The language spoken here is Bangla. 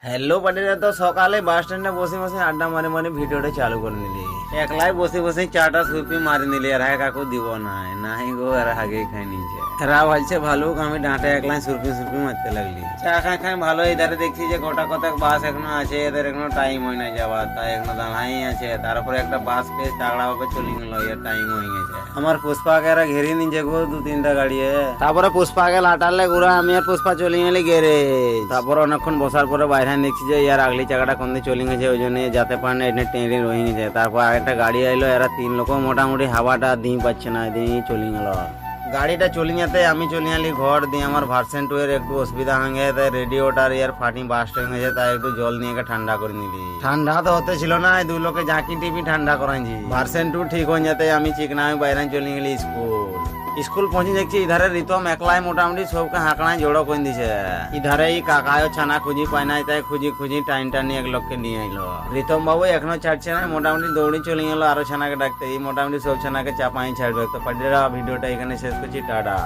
হ্যালো পার্টিরা, তো সকালে বাস স্ট্যান্ডে বসে বসে আড্ডা মারে মারে ভিডিওটা চালু করে নিলি। একলাই বসে বসে চাটা সুপি মারি নিলি। আর হ্যাঁ কাকু দিব নাই গো, আর আগে খাই নিচে এরা বলছে ভালুক, আমি ডাঁটে একলাই সুরপি মারতে লাগলি। চা খাই ভালো। এধারে দেখছি যে গোটা কতক বাস এখনো আছে, এদের এখনো টাইম হয় না যাওয়ার, তাই এখনো দাঁড়াই আছে। তারপরে একটা বাস পেয়ে তাগড়া ভাবে চলে গেল, এর টাইম হয়ে গেছে। আমার পুষ্পাকে এরা ঘেরে নিচে গো, 2-3টা গাড়ি। তারপরে পুষ্পাকে লাটালে ঘুরা, আমি আর পুষ্পা চলে গেলি গেরে। তারপর অনেকক্ষণ বসার পরে বাইরে দেখছি যে ইয়ার আগলি চাকাটা কোন দিকে চলে গেছে, ওই জন্য যেতে পারে না, এটা টেনে রয়ে গেছে। তারপর আরেকটা গাড়ি আইলো, এরা 3 লোক মোটামুটি হাওয়াটা দিই পাচ্ছে না, দিয়ে চলে গেল। গাড়িটা চলে যেতে আমি চলে আলি ঘর দিয়ে। আমার ভার্সন 2 এর একটু অসুবিধা হয়ে গেছে, তাই রেডিওটার ইয়ার ফাটি বাস্ট হয়ে গেছে, তাই একটু জল নিয়ে ঠান্ডা করে নিলি। ঠান্ডা তো হতে ছিল না, 2 লোকে জাঁকি টিপি ঠান্ডা করাইছি। ভার্সন 2 ঠিক হয়ে যেতে আমি চিকনা বাইরে চলে গেলি স্কুল পৌঁছে দেখছি ইধারে রিতম একলাই মোটামুটি সবকে হাঁকড়ায় জড়ো করে দিছে। ইধারে এই কাকায় ছানা খুঁজি পায় নাই, তাই খুঁজি টাইম এক লোককে নিয়ে আইলো। রিতম বাবু এখনো ছাড়ছে না, মোটামুটি দৌড়ি চলে গেল আরো ছানাকে ডাকতে। এই মোটামুটি সব ছানাকে চাপাই ছাড়বে। তো পার্টিরা ভিডিওটা এখানে শেষ করছি, টাটা।